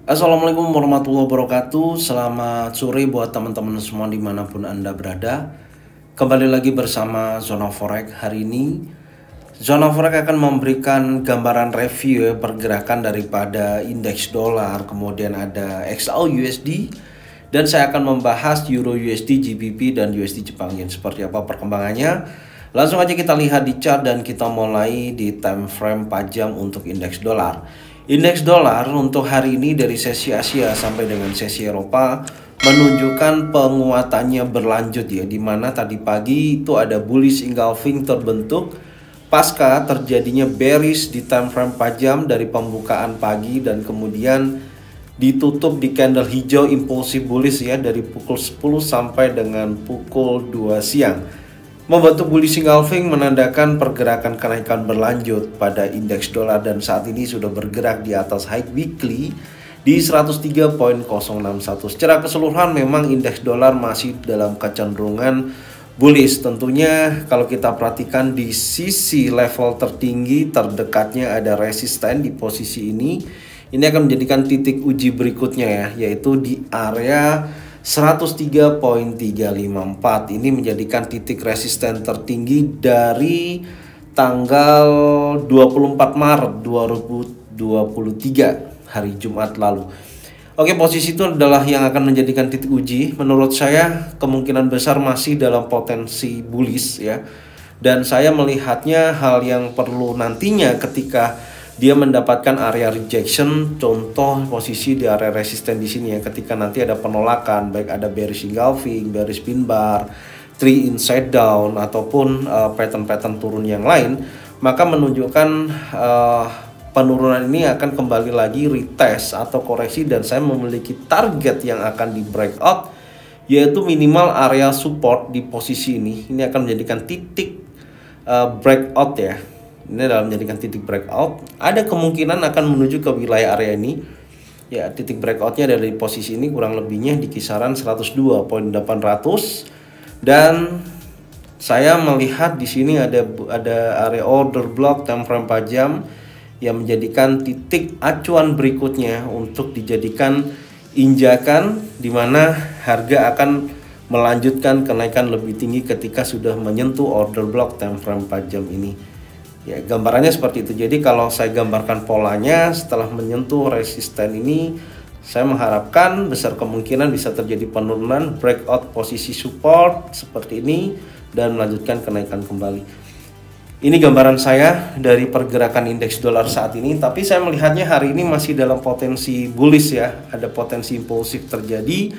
Assalamualaikum warahmatullahi wabarakatuh. Selamat sore buat teman-teman semua dimanapun Anda berada. Kembali lagi bersama Zona Forex. Hari ini Zona Forex akan memberikan gambaran review pergerakan daripada indeks dolar, kemudian ada XAU-USD, dan saya akan membahas Euro USD, GBP, dan USD Jepang Yen. Seperti apa perkembangannya? Langsung aja kita lihat di chart dan kita mulai di time frame 4 jam untuk indeks dolar. Indeks dolar untuk hari ini dari sesi Asia sampai dengan sesi Eropa menunjukkan penguatannya berlanjut ya, dimana tadi pagi itu ada bullish engulfing terbentuk pasca terjadinya bearish di time frame 4 jam dari pembukaan pagi dan kemudian ditutup di candle hijau impulsif bullish ya dari pukul 10 sampai dengan pukul 2 siang. Membentuk bullish engulfing menandakan pergerakan kenaikan berlanjut pada indeks dolar dan saat ini sudah bergerak di atas high weekly di 103.061. Secara keseluruhan memang indeks dolar masih dalam kecenderungan bullish. Tentunya kalau kita perhatikan di sisi level tertinggi terdekatnya ada resisten di posisi ini. Ini akan menjadikan titik uji berikutnya ya, yaitu di area 103.354. Ini menjadikan titik resisten tertinggi dari tanggal 24 Maret 2023 hari Jumat lalu. Oke, posisi itu adalah yang akan menjadikan titik uji. Menurut saya kemungkinan besar masih dalam potensi bullish ya. Dan saya melihatnya hal yang perlu nantinya ketika dia mendapatkan area rejection, contoh posisi di area resisten di sini ya, ketika nanti ada penolakan, baik ada bearish engulfing, bearish pin bar, 3 inside down ataupun pattern-pattern turun yang lain, maka menunjukkan penurunan ini akan kembali lagi retest atau koreksi dan saya memiliki target yang akan di breakout, yaitu minimal area support di posisi ini. Ini akan menjadikan titik breakout ya. Ini dalam menjadikan titik breakout, ada kemungkinan akan menuju ke wilayah area ini. Ya, titik breakoutnya dari posisi ini kurang lebihnya di kisaran 102.800 dan saya melihat di sini ada area order block time frame 4 jam yang menjadikan titik acuan berikutnya untuk dijadikan injakan di mana harga akan melanjutkan kenaikan lebih tinggi ketika sudah menyentuh order block time frame 4 jam ini. Ya, gambarannya seperti itu. Jadi kalau saya gambarkan polanya setelah menyentuh resisten ini, saya mengharapkan besar kemungkinan bisa terjadi penurunan, breakout posisi support seperti ini dan melanjutkan kenaikan kembali. Ini gambaran saya dari pergerakan indeks dolar saat ini, tapi saya melihatnya hari ini masih dalam potensi bullish ya, ada potensi impulsif terjadi.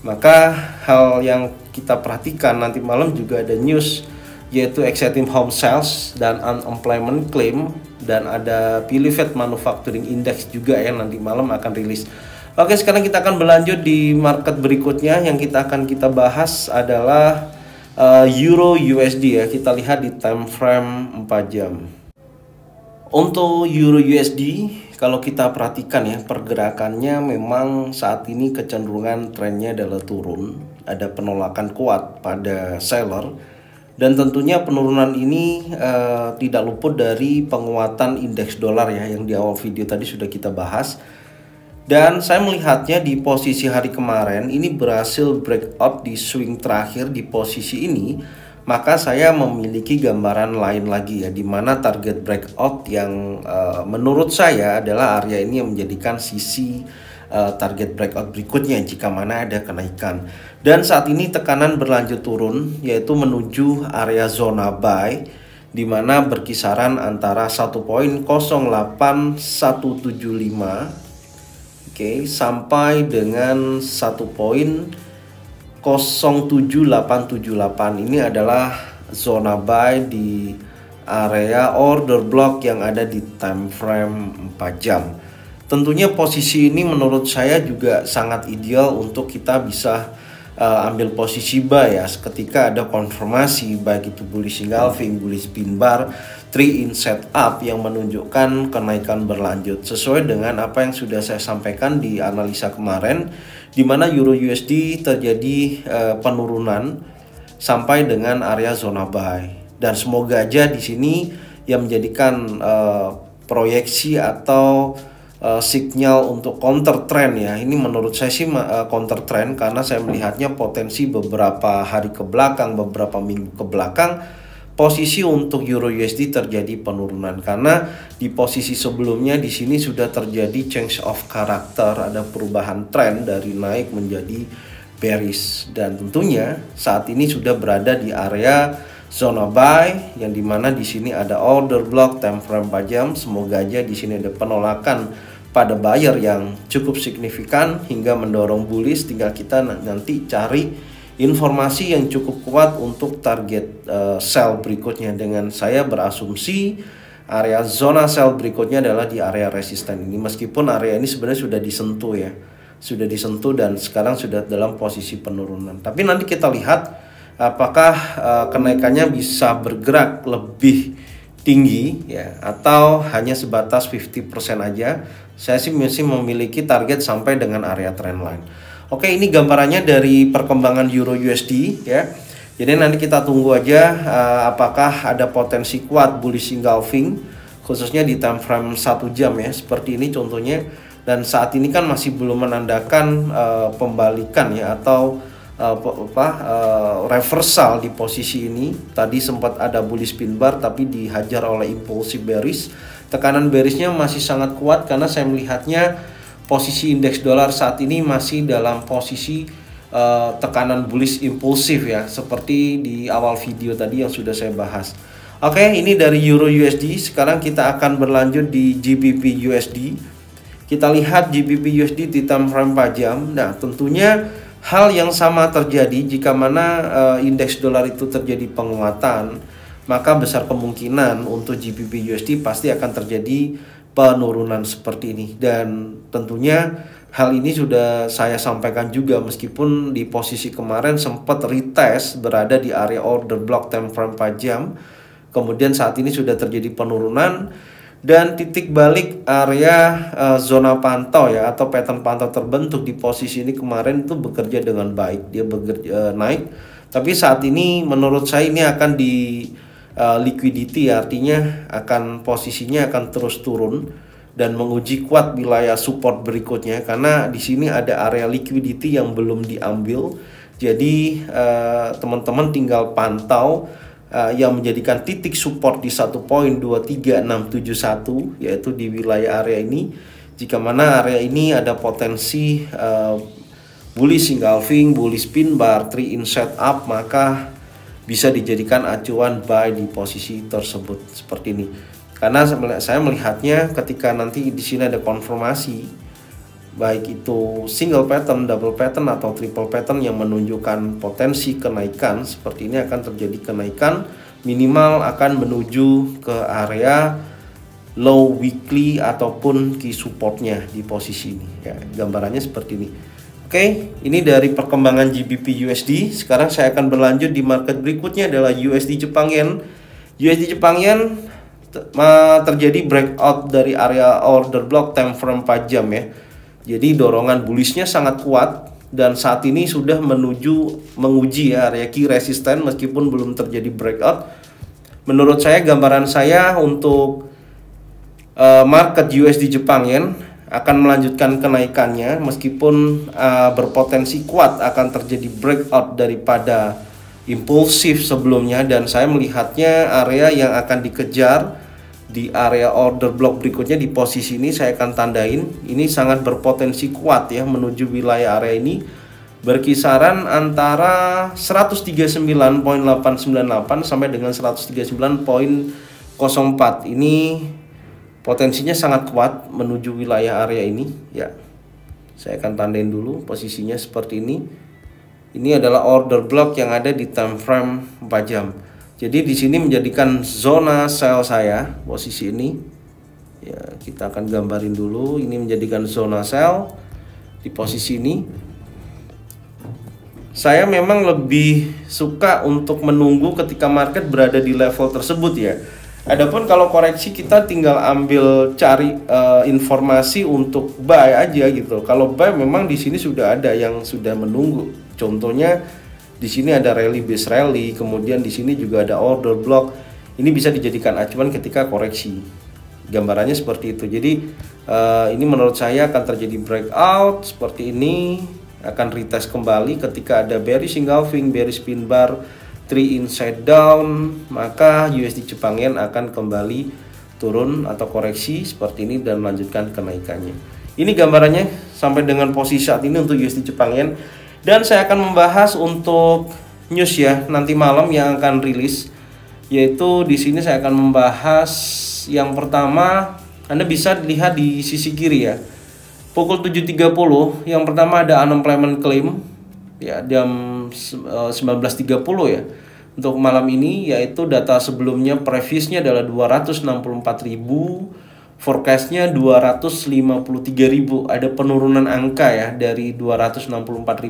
Maka hal yang kita perhatikan nanti malam juga ada news, yaitu exciting home sales dan unemployment claim, dan ada PMI manufacturing index juga yang nanti malam akan rilis. Oke, sekarang kita akan berlanjut di market berikutnya. Yang kita bahas adalah Euro USD ya. Kita lihat di time frame 4 jam. Untuk Euro USD, kalau kita perhatikan ya, pergerakannya memang saat ini kecenderungan trennya adalah turun. Ada penolakan kuat pada seller. Dan tentunya penurunan ini tidak luput dari penguatan indeks dolar ya, yang di awal video tadi sudah kita bahas. Dan saya melihatnya di posisi hari kemarin ini berhasil breakout di swing terakhir di posisi ini. Maka saya memiliki gambaran lain lagi ya, di mana target breakout yang menurut saya adalah area ini yang menjadikan sisi target breakout berikutnya jika mana ada kenaikan. Dan saat ini tekanan berlanjut turun, yaitu menuju area zona buy di mana berkisaran antara 1.08175 sampai dengan 1.07878. Ini adalah zona buy di area order block yang ada di time frame 4 jam. Tentunya posisi ini menurut saya juga sangat ideal untuk kita bisa ambil posisi buy ya, ketika ada konfirmasi baik itu bullish engulfing, bullish pin bar, 3 in setup yang menunjukkan kenaikan berlanjut sesuai dengan apa yang sudah saya sampaikan di analisa kemarin, di mana Euro USD terjadi penurunan sampai dengan area zona buy. Dan semoga aja di sini yang menjadikan proyeksi atau sinyal untuk counter trend ya. Ini menurut saya sih counter trend, karena saya melihatnya potensi beberapa hari ke belakang, beberapa minggu ke belakang, posisi untuk Euro USD terjadi penurunan, karena di posisi sebelumnya di sini sudah terjadi change of character, ada perubahan tren dari naik menjadi bearish, dan tentunya saat ini sudah berada di area zona buy, yang dimana di sini ada order block time frame 4 jam. Semoga aja di sini ada penolakan pada buyer yang cukup signifikan hingga mendorong bullish. Tinggal kita nanti cari informasi yang cukup kuat untuk target sell berikutnya. Dengan saya berasumsi area zona sell berikutnya adalah di area resisten ini, meskipun area ini sebenarnya sudah disentuh ya, sudah disentuh dan sekarang sudah dalam posisi penurunan. Tapi nanti kita lihat apakah kenaikannya bisa bergerak lebih tinggi ya, atau hanya sebatas 50% aja. Saya sih masih memiliki target sampai dengan area trendline. Oke, ini gambarannya dari perkembangan Euro USD ya. Jadi nanti kita tunggu aja apakah ada potensi kuat bullish engulfing, khususnya di time frame 1 jam ya, seperti ini contohnya. Dan saat ini kan masih belum menandakan pembalikan ya, atau reversal di posisi ini. Tadi sempat ada bullish pin bar tapi dihajar oleh impulsif bearish. Tekanan bearishnya masih sangat kuat karena saya melihatnya posisi indeks dolar saat ini masih dalam posisi tekanan bullish impulsif ya, seperti di awal video tadi yang sudah saya bahas. Oke, ini dari Euro USD. Sekarang kita akan berlanjut di GBP USD. Kita lihat GBP USD di time frame 4 jam. Nah, tentunya hal yang sama terjadi jika mana indeks dolar itu terjadi penguatan, maka besar kemungkinan untuk GBP USD pasti akan terjadi penurunan seperti ini. Dan tentunya hal ini sudah saya sampaikan juga, meskipun di posisi kemarin sempat retest berada di area order block time frame 4 jam. Kemudian saat ini sudah terjadi penurunan dan titik balik area zona pantau ya, atau pattern pantau terbentuk di posisi ini kemarin itu bekerja dengan baik, dia bekerja naik. Tapi saat ini menurut saya ini akan di liquidity, artinya akan posisinya akan terus turun dan menguji kuat wilayah support berikutnya, karena di sini ada area liquidity yang belum diambil. Jadi teman-teman tinggal pantau yang menjadikan titik support di 1.23671, yaitu di wilayah area ini. Jika mana area ini ada potensi bullish engulfing, bullish pin bar, 3 in setup, maka bisa dijadikan acuan buy di posisi tersebut seperti ini. Karena saya melihatnya ketika nanti di sini ada konfirmasi, baik itu single pattern, double pattern atau triple pattern yang menunjukkan potensi kenaikan, seperti ini akan terjadi kenaikan, minimal akan menuju ke area low weekly ataupun key supportnya di posisi ini ya, gambarannya seperti ini. Oke, ini dari perkembangan GBP USD. Sekarang saya akan berlanjut di market berikutnya adalah USD Jepang Yen. USD Jepang Yen terjadi breakout dari area order block time frame 4 jam ya. Jadi dorongan bullishnya sangat kuat dan saat ini sudah menguji ya area key resistance meskipun belum terjadi breakout. Menurut saya, gambaran saya untuk market USD Jepang Yen akan melanjutkan kenaikannya meskipun berpotensi kuat akan terjadi breakout daripada impulsif sebelumnya, dan saya melihatnya area yang akan dikejar di area order block berikutnya di posisi ini saya akan tandain. Ini sangat berpotensi kuat ya menuju wilayah area ini, berkisaran antara 139.898 sampai dengan 139.04. Ini potensinya sangat kuat menuju wilayah area ini ya. Saya akan tandain dulu posisinya seperti ini. Ini adalah order block yang ada di time frame 4 jam. Jadi di sini menjadikan zona sell saya posisi ini. Ya, kita akan gambarin dulu. Ini menjadikan zona sell di posisi ini. Saya memang lebih suka untuk menunggu ketika market berada di level tersebut ya. Adapun kalau koreksi kita tinggal ambil cari informasi untuk buy aja gitu. Kalau buy memang di sini sudah ada yang sudah menunggu. Contohnya di sini ada rally base rally, kemudian di sini juga ada order block. Ini bisa dijadikan acuan ketika koreksi. gambarannya seperti itu. Jadi ini menurut saya akan terjadi breakout seperti ini, akan retest kembali ketika ada bearish engulfing, bearish pin bar, 3 inside down, maka USD Jepang Yen akan kembali turun atau koreksi seperti ini dan melanjutkan kenaikannya. Ini gambarannya sampai dengan posisi saat ini untuk USD Jepang Yen, dan saya akan membahas untuk news ya nanti malam yang akan rilis, yaitu di sini saya akan membahas yang pertama. Anda bisa lihat di sisi kiri ya, pukul 7.30 yang pertama ada unemployment claim ya, jam 19.30 ya untuk malam ini, yaitu data sebelumnya previousnya adalah 264.000, forecastnya 253.000. Ada penurunan angka ya dari 264.000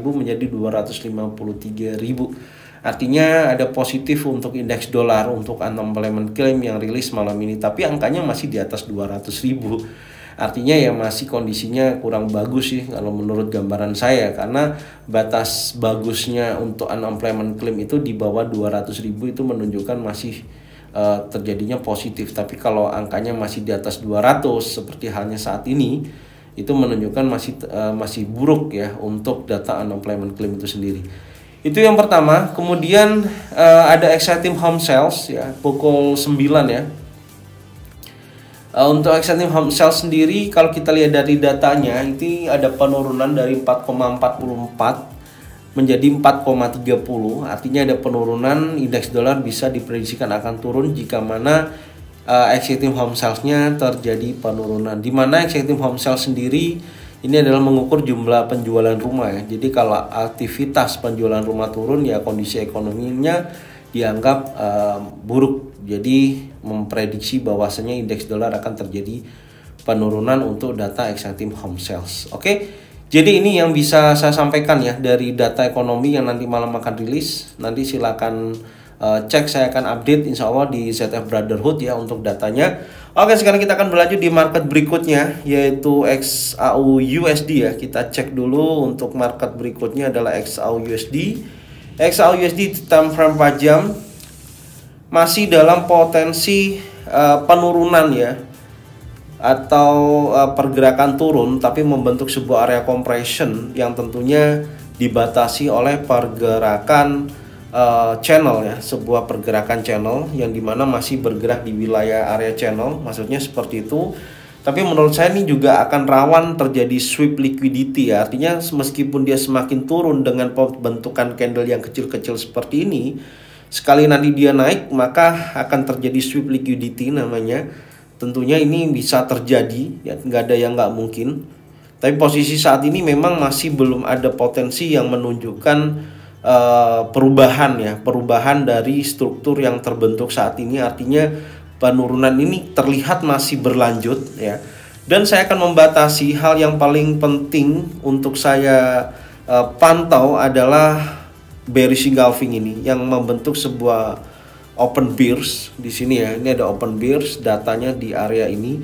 menjadi 253.000. Artinya ada positif untuk indeks dolar untuk unemployment claim yang rilis malam ini, tapi angkanya masih di atas 200.000. Artinya ya masih kondisinya kurang bagus sih kalau menurut gambaran saya, karena batas bagusnya untuk unemployment claim itu di bawah 200.000 itu menunjukkan masih terjadinya positif. Tapi kalau angkanya masih di atas 200 seperti halnya saat ini, itu menunjukkan masih buruk ya untuk data unemployment claim itu sendiri. Itu yang pertama. Kemudian ada exciting home sales ya pukul 9 ya. Untuk exciting home sales sendiri kalau kita lihat dari datanya itu ada penurunan dari 4,44 menjadi 4,30. Artinya ada penurunan, indeks dolar bisa diprediksikan akan turun jika mana exciting home sales-nya terjadi penurunan. Di mana exciting home sales sendiri ini adalah mengukur jumlah penjualan rumah ya. Jadi kalau aktivitas penjualan rumah turun ya kondisi ekonominya dianggap buruk. Jadi memprediksi bahwasanya indeks dolar akan terjadi penurunan untuk data exciting home sales. Oke. Jadi ini yang bisa saya sampaikan ya dari data ekonomi yang nanti malam akan rilis. Nanti silakan cek, saya akan update insya Allah di ZF Brotherhood ya untuk datanya. Oke, sekarang kita akan berlanjut di market berikutnya, yaitu XAU USD ya. Kita cek dulu untuk market berikutnya adalah XAU USD. XAU USD time frame 4 jam masih dalam potensi penurunan ya, atau pergerakan turun, tapi membentuk sebuah area compression yang tentunya dibatasi oleh pergerakan channel ya, sebuah pergerakan channel yang dimana masih bergerak di wilayah area channel, maksudnya seperti itu. Tapi menurut saya ini juga akan rawan terjadi sweep liquidity ya, artinya meskipun dia semakin turun dengan pembentukan candle yang kecil-kecil seperti ini, sekali nanti dia naik maka akan terjadi sweep liquidity namanya. Tentunya ini bisa terjadi ya, nggak ada yang nggak mungkin. Tapi posisi saat ini memang masih belum ada potensi yang menunjukkan perubahan dari struktur yang terbentuk saat ini. Artinya penurunan ini terlihat masih berlanjut ya. Dan saya akan membatasi hal yang paling penting untuk saya pantau adalah bearish engulfing ini yang membentuk sebuah open bears di sini ya. Ini ada open bears, datanya di area ini.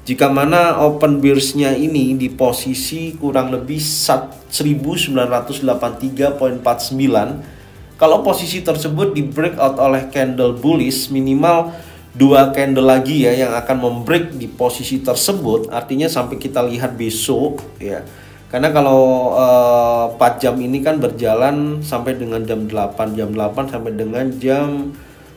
Jika mana open bears-nya ini di posisi kurang lebih 1983.49, kalau posisi tersebut di breakout oleh candle bullish, minimal 2 candle lagi ya yang akan membreak di posisi tersebut. Artinya sampai kita lihat besok ya. Karena kalau 4 jam ini kan berjalan sampai dengan jam 8 sampai dengan jam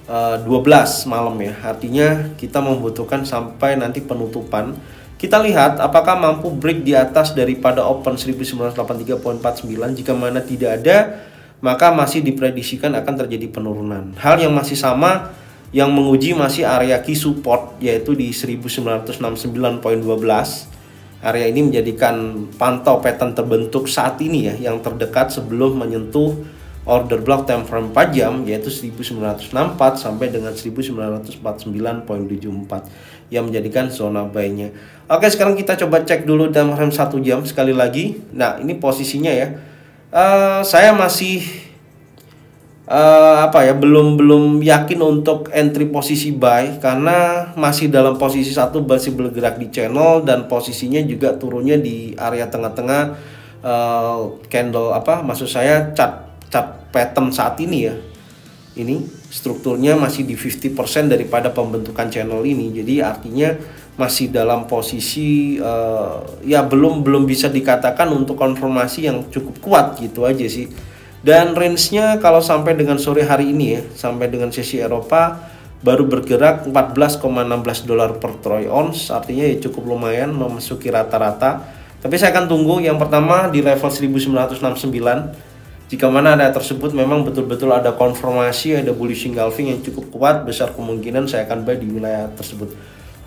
12 malam ya. Artinya kita membutuhkan sampai nanti penutupan. Kita lihat apakah mampu break di atas daripada open 1983.49. Jika mana tidak ada, maka masih diprediksikan akan terjadi penurunan. Hal yang masih sama yang menguji masih area key support, yaitu di 1969.12. Area ini menjadikan pantau pattern terbentuk saat ini ya, yang terdekat sebelum menyentuh order block time frame 4 jam, yaitu 1964 sampai dengan 1949.74 yang menjadikan zona buy-nya. Oke, sekarang kita coba cek dulu time frame 1 jam sekali lagi. Nah, ini posisinya ya. Saya masih belum yakin untuk entry posisi buy, karena masih dalam posisi satu, masih bergerak di channel, dan posisinya juga turunnya di area tengah-tengah candle maksud saya chart pattern saat ini ya. Ini strukturnya masih di 50% daripada pembentukan channel ini. Jadi artinya masih dalam posisi ya belum bisa dikatakan untuk konfirmasi yang cukup kuat gitu aja sih. Dan range-nya kalau sampai dengan sore hari ini ya, sampai dengan sesi Eropa baru bergerak 14,16 dolar per troy ounce, artinya ya cukup lumayan memasuki rata-rata. Tapi saya akan tunggu yang pertama di level 1969. Jika mana area tersebut memang betul-betul ada konfirmasi, ada bullish engulfing yang cukup kuat, besar kemungkinan saya akan buy di wilayah tersebut.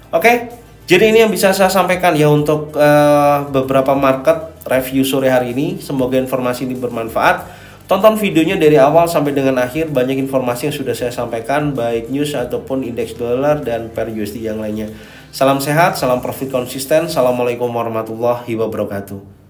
Oke, jadi ini yang bisa saya sampaikan ya untuk beberapa market review sore hari ini. Semoga informasi ini bermanfaat. Tonton videonya dari awal sampai dengan akhir, banyak informasi yang sudah saya sampaikan, baik news ataupun indeks dolar dan pair USD yang lainnya. Salam sehat, salam profit konsisten. Assalamualaikum warahmatullahi wabarakatuh.